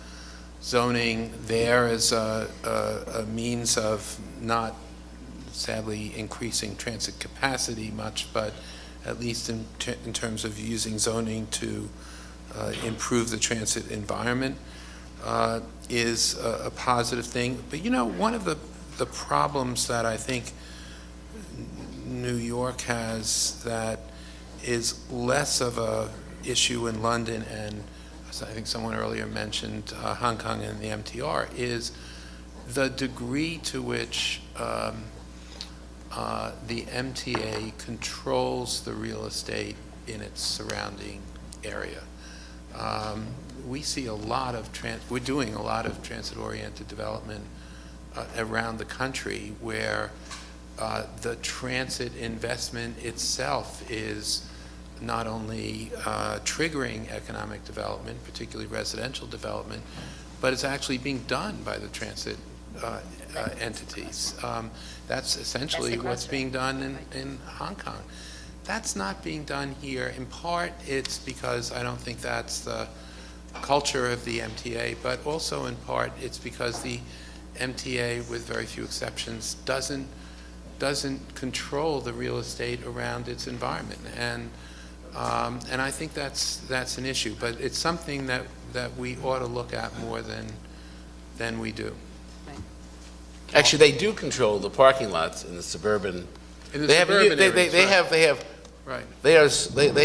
zoning there as a means of not sadly increasing transit capacity much, but at least in terms of using zoning to improve the transit environment is a positive thing. But one of the problems that I think New York has that is less of a issue in London, and I think someone earlier mentioned Hong Kong and the MTR, is the degree to which the MTA controls the real estate in its surrounding area. We see a lot of we're doing a lot of transit-oriented development around the country where the transit investment itself is not only triggering economic development, particularly residential development, but it's actually being done by the transit entities. That's essentially what's being done in Hong Kong. That's not being done here. In part, it's because I don't think that's the culture of the MTA, but also in part, it's because the MTA, with very few exceptions, doesn't control the real estate around its environment, and I think that's an issue. But it's something that we ought to look at more than we do. Actually, they do control the parking lots in the suburban. They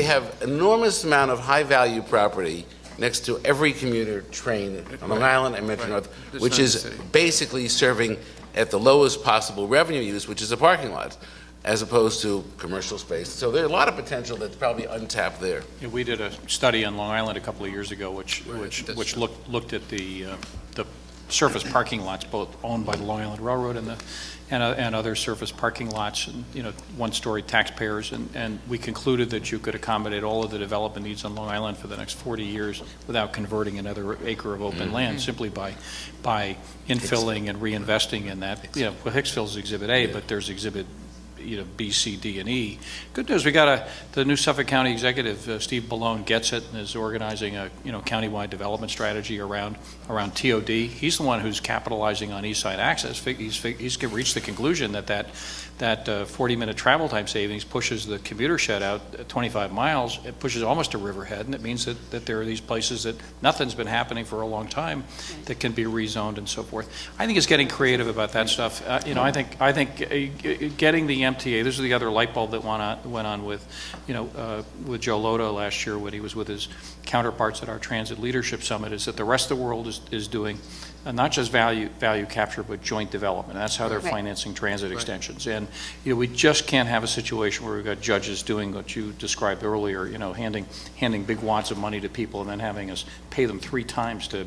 have enormous amount of high value property next to every commuter train on Long Island and Metro North, which is basically serving at the lowest possible revenue use, which is a parking lot, as opposed to commercial space. So there's a lot of potential that's probably untapped there. Yeah, we did a study on Long Island a couple of years ago, which looked at the surface parking lots, both owned by the Long Island Railroad and other surface parking lots, and one-story taxpayers, and we concluded that you could accommodate all of the development needs on Long Island for the next 40 years without converting another acre of open land, simply by infilling and reinvesting in that. Well, Hicksville's Exhibit A, but there's Exhibit B, C, D, and E. Good news, we got the new Suffolk County executive, Steve Ballone, gets it and is organizing a countywide development strategy around TOD. He's the one who's capitalizing on East Side access. He's reached the conclusion that 40-minute travel time savings pushes the commuter shed out 25 miles. It pushes almost to Riverhead, and it means that there are these places that nothing's been happening for a long time that can be rezoned and so forth. I think it's getting creative about that stuff. I think getting the MTA. This is the other light bulb that went on with Joe Lodo last year when he was with his counterparts at our Transit Leadership Summit, is that the rest of the world is doing not just value capture, but joint development. And that's how they're financing transit extensions. And we just can't have a situation where we've got judges doing what you described earlier, handing big wads of money to people and then having us pay them 3 times for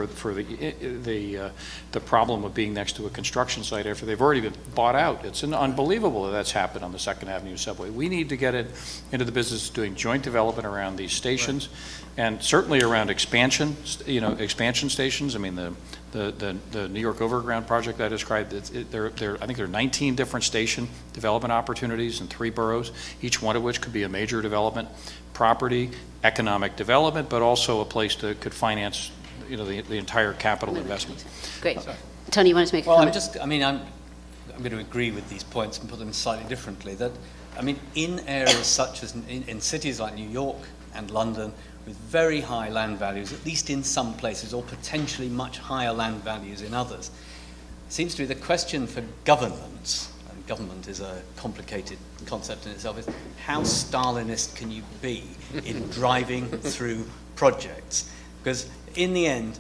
the problem of being next to a construction site after they've already been bought out. It's unbelievable that that's happened on the 2nd Avenue subway. We need to get into the business of doing joint development around these stations, and certainly around expansion stations. I mean, the New York Overground project I described, I think there are 19 different station development opportunities in 3 boroughs, each one of which could be a major development property, economic development, but also a place that could finance the entire capital investment. Great. Tony, you wanted to make a comment? I'm going to agree with these points and put them slightly differently. In areas such as in cities like New York and London, with very high land values, at least in some places, or potentially much higher land values in others, it seems to be the question for governments and government is a complicated concept in itself, is how Stalinist can you be in driving through projects? Because in the end,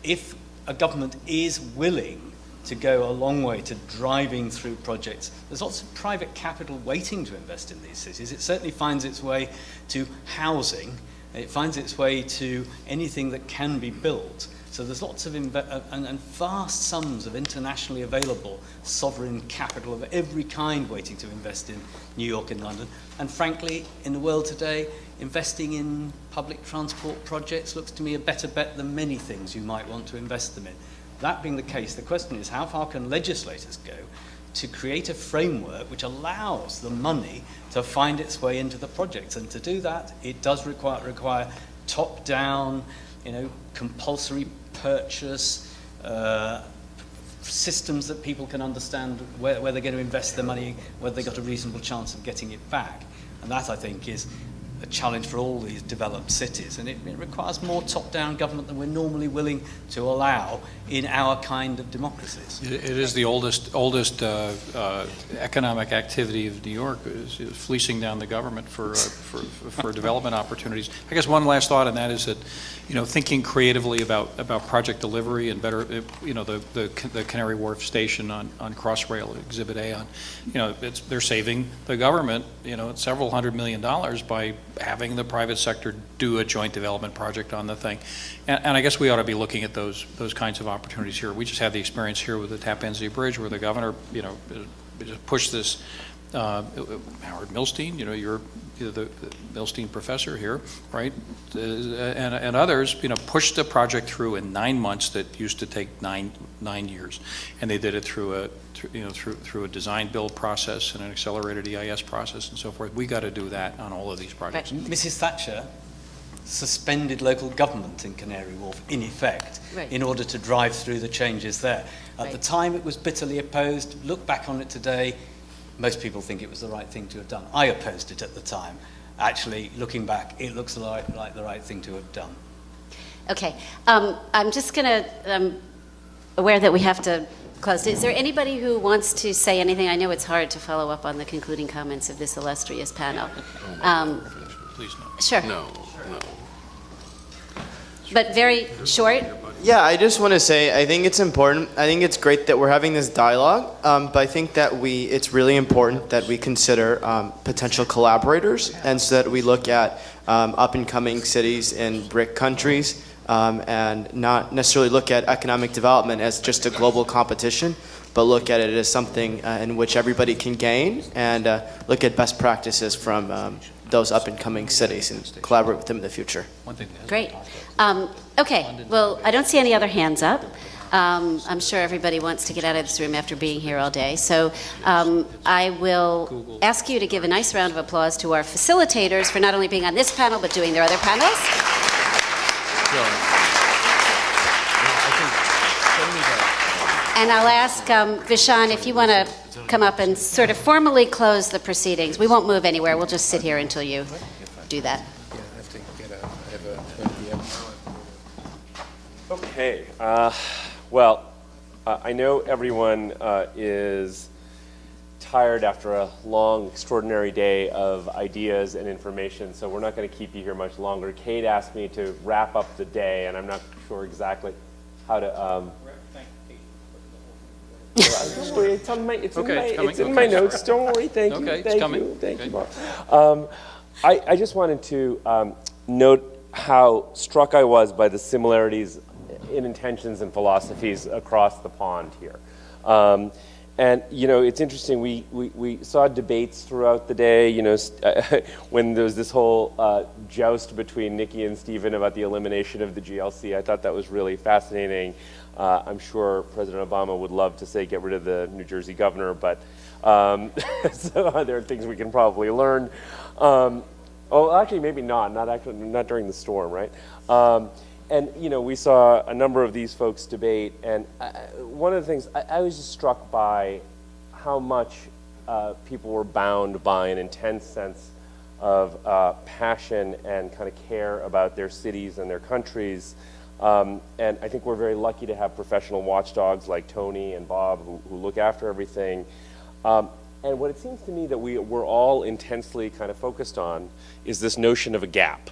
if a government is willing to go a long way to driving through projects, there's lots of private capital waiting to invest in these cities. It certainly finds its way to housing. It finds its way to anything that can be built. So there's lots of and vast sums of internationally available sovereign capital of every kind waiting to invest in New York and London. And frankly, in the world today, investing in public transport projects looks to me a better bet than many things you might want to invest them in. That being the case, the question is, how far can legislators go to create a framework which allows the money to find its way into the projects? And to do that, it does require top-down, compulsory purchase, systems that people can understand where they're going to invest their money, whether they've got a reasonable chance of getting it back. And that, I think, is a challenge for all these developed cities, and it requires more top-down government than we're normally willing to allow in our kind of democracies. It is the oldest economic activity of New York, is fleecing down the government for development opportunities. I guess one last thought on that is that, thinking creatively about project delivery and better, the Canary Wharf station on Crossrail, Exhibit A they're saving the government, several $100 million by having the private sector do a joint development project on the thing. And I guess we ought to be looking at those kinds of opportunities here. We just had the experience here with the Tappan Zee Bridge where the governor, just pushed this, Howard Milstein, you're the Milstein professor here, right? And others, pushed the project through in 9 months that used to take nine years. And they did it through a design build process and an accelerated EIS process and so forth. We got to do that on all of these projects. Right. Mrs. Thatcher suspended local government in Canary Wharf, in effect, in order to drive through the changes there. At the time, it was bitterly opposed. Look back on it today, most people think it was the right thing to have done. I opposed it at the time. Actually, looking back, it looks like the right thing to have done. Okay. I'm just going to, aware that we have to close. Is there anybody who wants to say anything? I know it's hard to follow up on the concluding comments of this illustrious panel. Please no. Sure. No. But very short. Yeah, I just want to say I think it's important. I think it's great that we're having this dialogue, but I think that it's really important that we consider potential collaborators, and so that we look at up-and-coming cities in BRIC countries, and not necessarily look at economic development as just a global competition, but look at it as something in which everybody can gain, and look at best practices from those up-and-coming cities and collaborate with them in the future. Great. Okay, well, I don't see any other hands up. I'm sure everybody wants to get out of this room after being here all day. So I will ask you to give a nice round of applause to our facilitators for not only being on this panel, but doing their other panels. And I'll ask Vishaan if you want to come up and sort of formally close the proceedings. We won't move anywhere. We'll just sit here until you do that. Okay. Well, I know everyone is tired after a long, extraordinary day of ideas and information, so we're not going to keep you here much longer. Kate asked me to wrap up the day, and I'm not sure exactly how to... It's in my notes. Don't worry. Thank you. Thank you, Bob. I just wanted to note how struck I was by the similarities in intentions and philosophies across the pond here. And, it's interesting, we saw debates throughout the day, when there was this whole joust between Nicky and Stephen about the elimination of the GLC. I thought that was really fascinating. I'm sure President Obama would love to say get rid of the New Jersey governor, but so there are things we can probably learn. Actually, maybe not during the storm, right? And, we saw a number of these folks debate, and one of the things, I was just struck by how much people were bound by an intense sense of passion and kind of care about their cities and their countries. And I think we're very lucky to have professional watchdogs like Tony and Bob who look after everything. And what it seems to me that we're all intensely kind of focused on is this notion of a gap.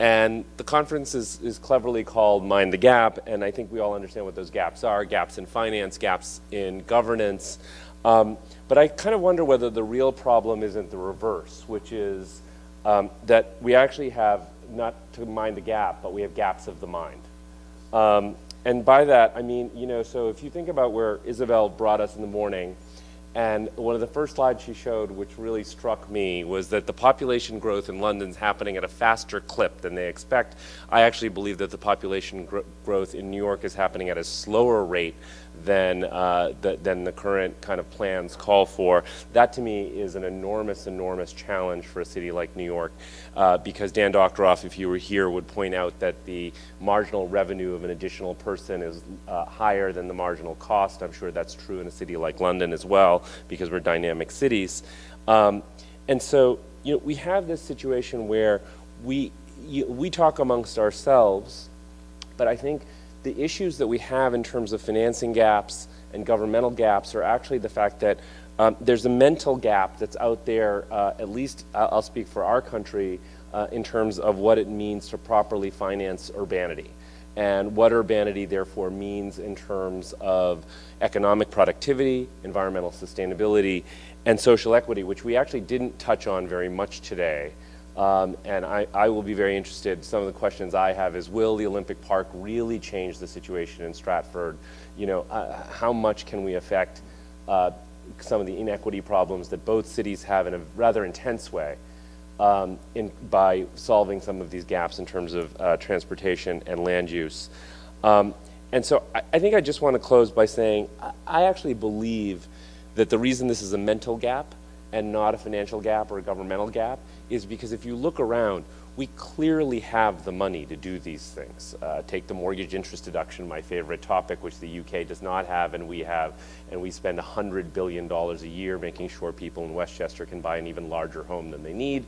And the conference is cleverly called Mind the Gap, and I think we all understand what those gaps are: gaps in finance, gaps in governance. But I kind of wonder whether the real problem isn't the reverse, which is that we actually have, not to mind the gap, but we have gaps of the mind. And by that, I mean, so if you think about where Isabel brought us in the morning, and one of the first slides she showed, which really struck me, was that the population growth in London's happening at a faster clip than they expect. I actually believe that the population growth in New York is happening at a slower rate than the current kind of plans call for. That to me is an enormous, enormous challenge for a city like New York, because Dan Doctoroff, if you were here, would point out that the marginal revenue of an additional person is higher than the marginal cost. I'm sure that's true in a city like London as well, because we're dynamic cities. And so, we have this situation where we talk amongst ourselves, but I think the issues that we have in terms of financing gaps and governmental gaps are actually the fact that there's a mental gap that's out there, at least I'll speak for our country, in terms of what it means to properly finance urbanity, and what urbanity therefore means in terms of economic productivity, environmental sustainability, and social equity, which we actually didn't touch on very much today. And I will be very interested. Some of the questions I have is, will the Olympic Park really change the situation in Stratford? How much can we affect some of the inequity problems that both cities have in a rather intense way by solving some of these gaps in terms of transportation and land use? And so I think I just want to close by saying I actually believe that the reason this is a mental gap and not a financial gap or a governmental gap is because if you look around, we clearly have the money to do these things. Take the mortgage interest deduction, my favorite topic, which the UK does not have, and we have, and we spend $100 billion a year making sure people in Westchester can buy an even larger home than they need.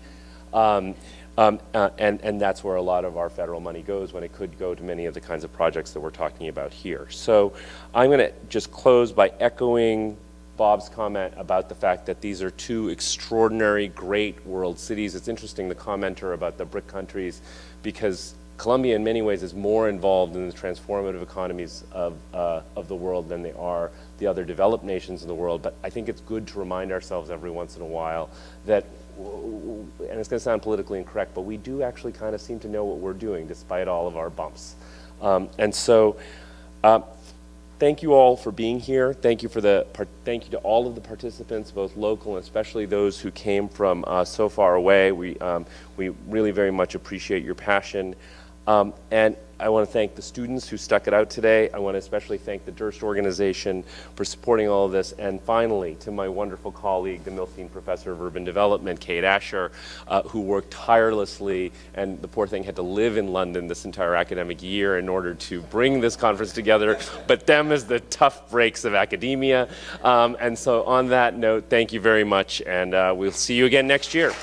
And that's where a lot of our federal money goes, when it could go to many of the kinds of projects that we're talking about here. So I'm going to just close by echoing Bob's comment about the fact that these are two extraordinary, great world cities. It's interesting, the commenter about the BRIC countries, because Colombia in many ways is more involved in the transformative economies of the world than they are the other developed nations in the world. But I think it's good to remind ourselves every once in a while that, and it's going to sound politically incorrect, but we do actually kind of seem to know what we're doing despite all of our bumps. And so thank you all for being here. Thank you to all of the participants, both local and especially those who came from so far away. We really very much appreciate your passion. And I want to thank the students who stuck it out today. I want to especially thank the Durst organization for supporting all of this. And finally, to my wonderful colleague, the Milstein Professor of Urban Development, Kate Ascher, who worked tirelessly, and the poor thing had to live in London this entire academic year in order to bring this conference together, but them as the tough breaks of academia. And so on that note, thank you very much, and we'll see you again next year.